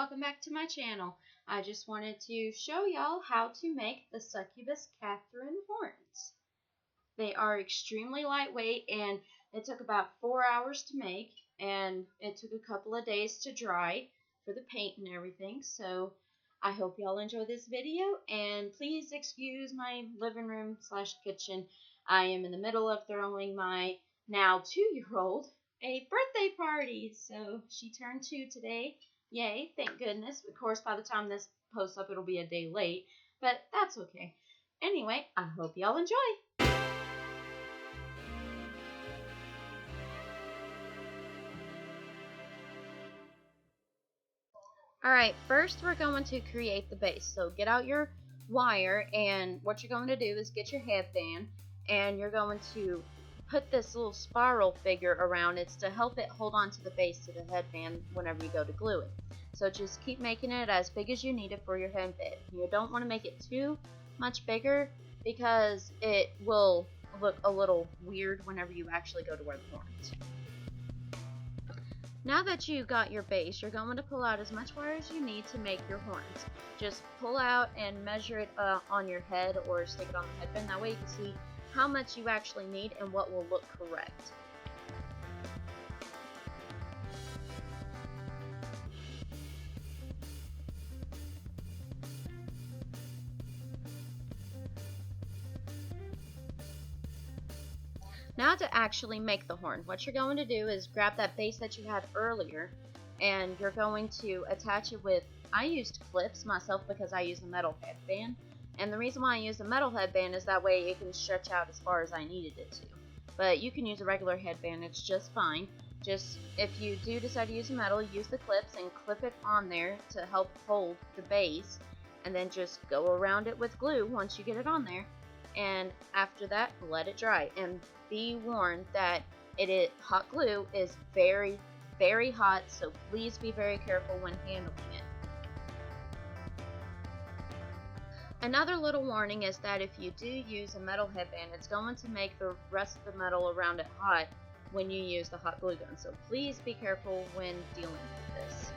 welcome back to my channel. I just wanted to show y'all how to make the Succubus Catherine horns. They are extremely lightweight and it took about 4 hours to make, and it took a couple of days to dry for the paint and everything. So I hope y'all enjoy this video, and please excuse my living room / kitchen. I am in the middle of throwing my now 2-year-old a birthday party. So she turned 2 today. Yay, thank goodness. Of course, by the time this posts up, it'll be a day late, but that's okay. Anyway, I hope y'all enjoy. Alright, first we're going to create the base. So get out your wire, and what you're going to do is get your headband, and you're going to put this little spiral figure around it to help it hold on to the base to the headband whenever you go to glue it. So just keep making it as big as you need it for your headband. You don't want to make it too much bigger because it will look a little weird whenever you actually go to wear the horns. Now that you got your base, you're going to pull out as much wire as you need to make your horns. Just pull out and measure it on your head or stick it on the headband. That way you can see how much you actually need and what will look correct. Now to actually make the horn, what you're going to do is grab that base that you had earlier, and you're going to attach it with, I used clips myself because I use a metal headband, and the reason why I use a metal headband is that way it can stretch out as far as I needed it to. But you can use a regular headband, it's just fine. Just if you do decide to use a metal, use the clips and clip it on there to help hold the base, and then just go around it with glue once you get it on there. And after that, let it dry, and be warned that hot glue is very, very hot, so please be very careful when handling it. Another little warning is that if you do use a metal headband, it's going to make the rest of the metal around it hot when you use the hot glue gun, so please be careful when dealing with this.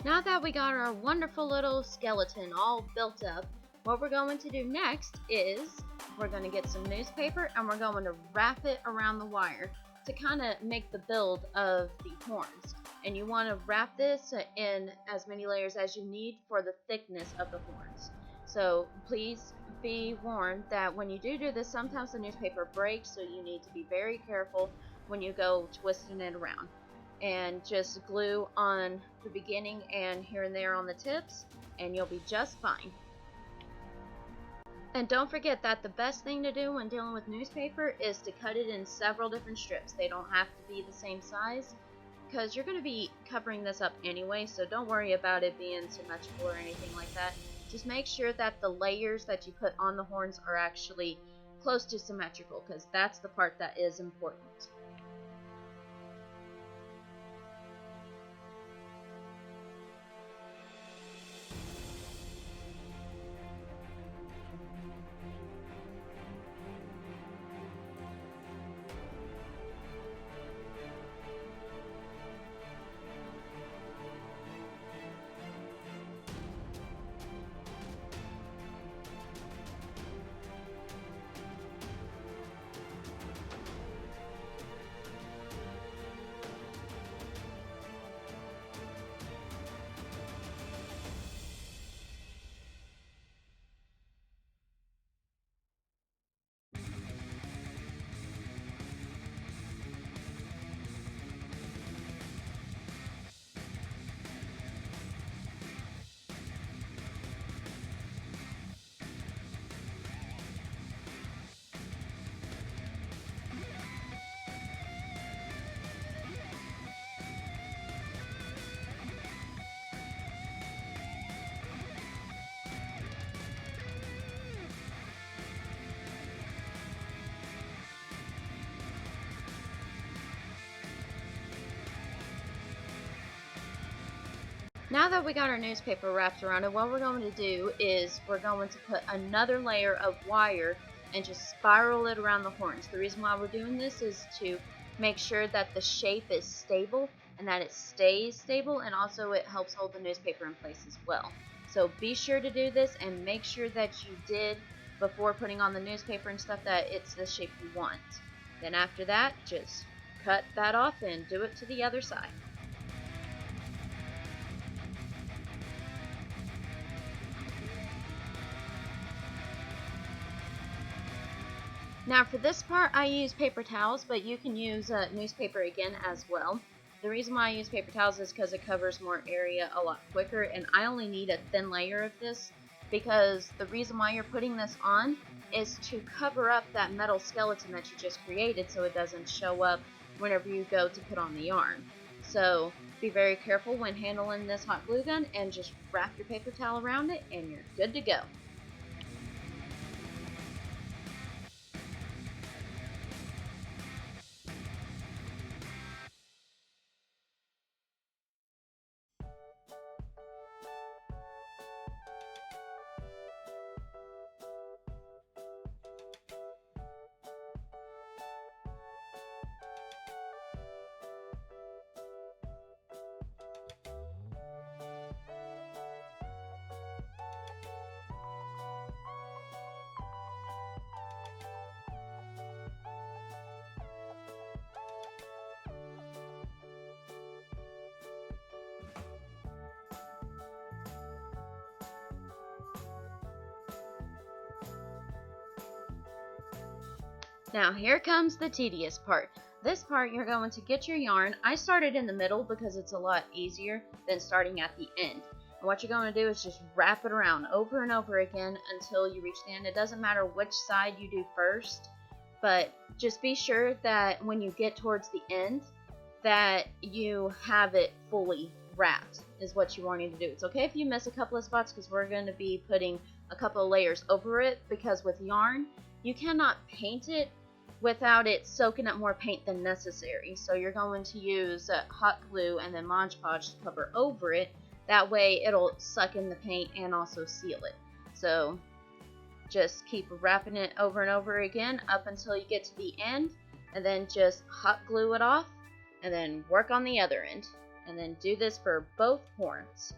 Now that we got our wonderful little skeleton all built up, what we're going to do next is we're going to get some newspaper and we're going to wrap it around the wire to kind of make the build of the horns. And you want to wrap this in as many layers as you need for the thickness of the horns. So please be warned that when you do this, sometimes the newspaper breaks, so you need to be very careful when you go twisting it around. And just glue on the beginning and here and there on the tips, and you'll be just fine. And don't forget that the best thing to do when dealing with newspaper is to cut it in several different strips. They don't have to be the same size. because you're going to be covering this up anyway, so don't worry about it being symmetrical or anything like that. Just make sure that the layers that you put on the horns are actually close to symmetrical, because that's the part that is important. Now that we got our newspaper wrapped around it, what we're going to do is we're going to put another layer of wire and just spiral it around the horns. The reason why we're doing this is to make sure that the shape is stable and that it stays stable, and also it helps hold the newspaper in place as well. So be sure to do this and make sure that you did, before putting on the newspaper and stuff, that it's the shape you want. Then after that, just cut that off and do it to the other side. Now for this part I use paper towels, but you can use newspaper again as well. The reason why I use paper towels is because it covers more area a lot quicker, and I only need a thin layer of this because the reason why you're putting this on is to cover up that metal skeleton that you just created so it doesn't show up whenever you go to put on the yarn. So be very careful when handling this hot glue gun and just wrap your paper towel around it and you're good to go. Now here comes the tedious part. This part you're going to get your yarn. I started in the middle because it's a lot easier than starting at the end. And what you're going to do is just wrap it around over and over again until you reach the end. It doesn't matter which side you do first, but just be sure that when you get towards the end that you have it fully wrapped is what you want to do. It's okay if you miss a couple of spots because we're going to be putting a couple of layers over it, because with yarn you cannot paint it without it soaking up more paint than necessary. So you're going to use hot glue and then Mod Podge to cover over it. That way it'll suck in the paint and also seal it. So just keep wrapping it over and over again up until you get to the end, and then just hot glue it off and then work on the other end, and then do this for both horns.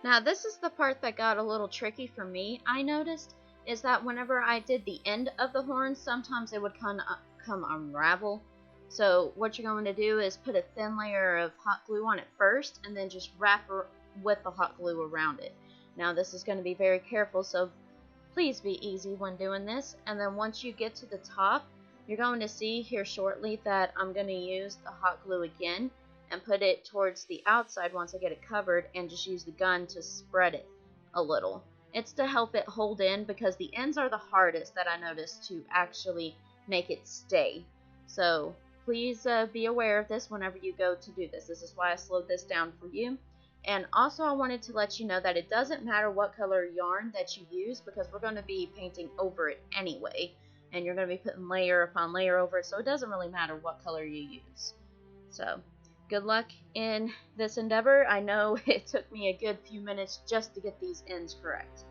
Now this is the part that got a little tricky for me, I noticed, is that whenever I did the end of the horn, sometimes it would come unravel. So what you're going to do is put a thin layer of hot glue on it first, and then just wrap her with the hot glue around it. Now this is going to be very careful, so please be easy when doing this. And then once you get to the top, you're going to see here shortly that I'm going to use the hot glue again and put it towards the outside once I get it covered, and just use the gun to spread it a little. It's to help it hold in, because the ends are the hardest that I noticed to actually make it stay. So please be aware of this whenever you go to do this. This is why I slowed this down for you. And also I wanted to let you know that it doesn't matter what color yarn that you use, because we're going to be painting over it anyway, and you're going to be putting layer upon layer over it, so it doesn't really matter what color you use. So good luck in this endeavor. I know it took me a good few minutes just to get these ends correct.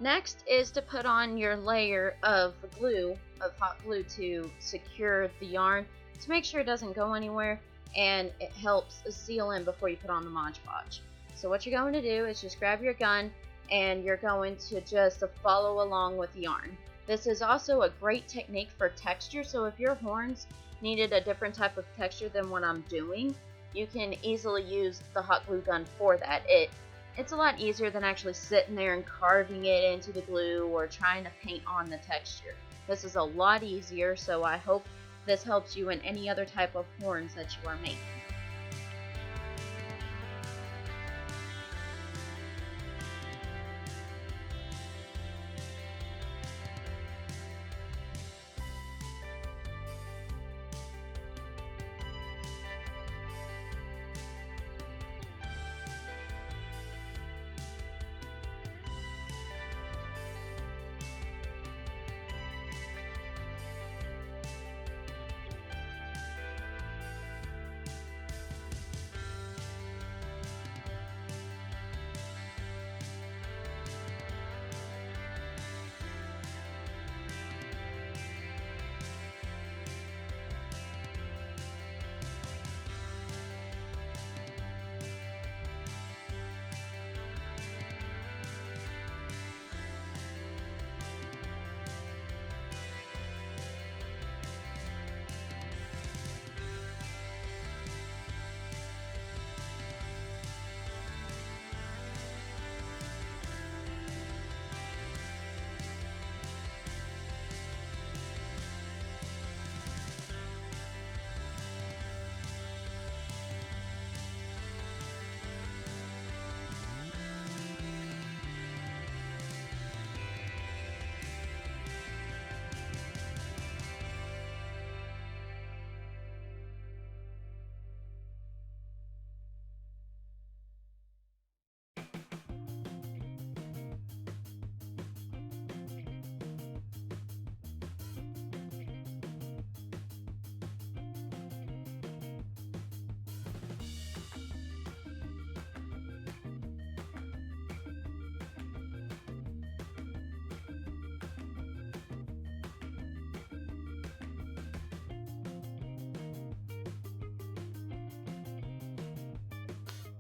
Next is to put on your layer of glue, of hot glue, to secure the yarn to make sure it doesn't go anywhere, and it helps seal in before you put on the Mod Podge. So what you're going to do is just grab your gun, and you're going to just follow along with the yarn. This is also a great technique for texture, so if your horns needed a different type of texture than what I'm doing, you can easily use the hot glue gun for that. It's a lot easier than actually sitting there and carving it into the glue or trying to paint on the texture. This is a lot easier, so I hope this helps you in any other type of horns that you are making.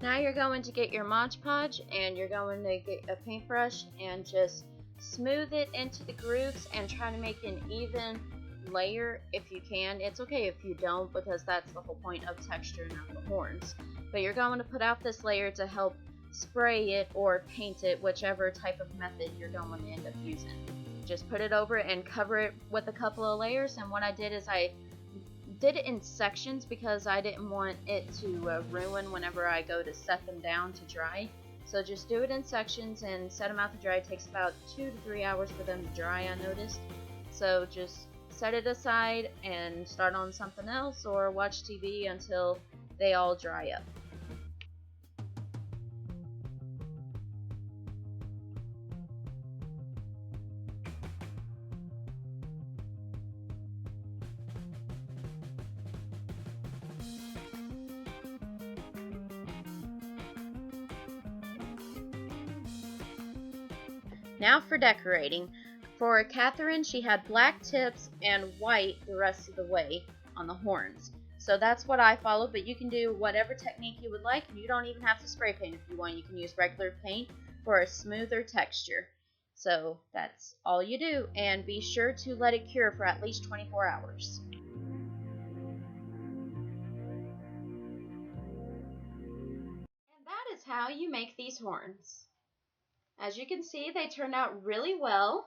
Now you're going to get your Mod Podge, and you're going to get a paintbrush and just smooth it into the grooves and try to make an even layer if you can. It's okay if you don't, because that's the whole point of texturing out the horns. But you're going to put out this layer to help spray it or paint it, whichever type of method you're going to end up using. Just put it over and cover it with a couple of layers, and what I did is I did it in sections because I didn't want it to ruin whenever I go to set them down to dry. So just do it in sections and set them out to dry. It takes about 2 to 3 hours for them to dry, I noticed. So just set it aside and start on something else or watch TV until they all dry up. Now for decorating. For Catherine, she had black tips and white the rest of the way on the horns. So that's what I followed, but you can do whatever technique you would like, and you don't even have to spray paint if you want. You can use regular paint for a smoother texture. So that's all you do, and be sure to let it cure for at least 24 hours. And that is how you make these horns. As you can see, they turned out really well.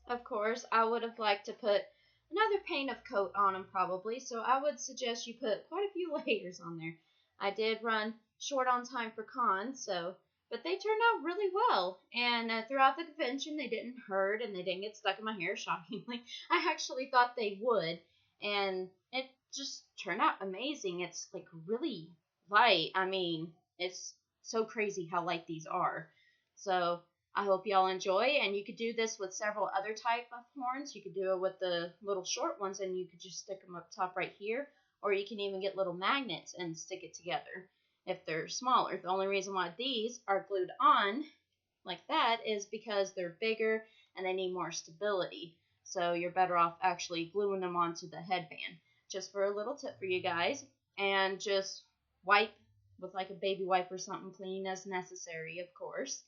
Of course, I would have liked to put another paint of coat on them probably, so I would suggest you put quite a few layers on there. I did run short on time for cons, but they turned out really well, and throughout the convention they didn't hurt and they didn't get stuck in my hair, shockingly. I actually thought they would, and it just turned out amazing. It's like really light. I mean, it's so crazy how light these are. So I hope y'all enjoy, and you could do this with several other type of horns. You could do it with the little short ones, and you could just stick them up top right here, or you can even get little magnets and stick it together if they're smaller. The only reason why these are glued on like that is because they're bigger and they need more stability. So you're better off actually gluing them onto the headband. Just for a little tip for you guys, and just wipe with like a baby wipe or something, clean as necessary, of course.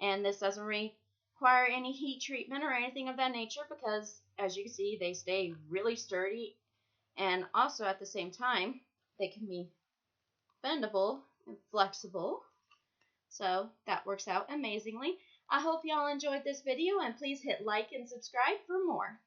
And this doesn't require any heat treatment or anything of that nature because, as you can see, they stay really sturdy, and also at the same time they can be bendable and flexible, so that works out amazingly. I hope y'all enjoyed this video, and please hit like and subscribe for more.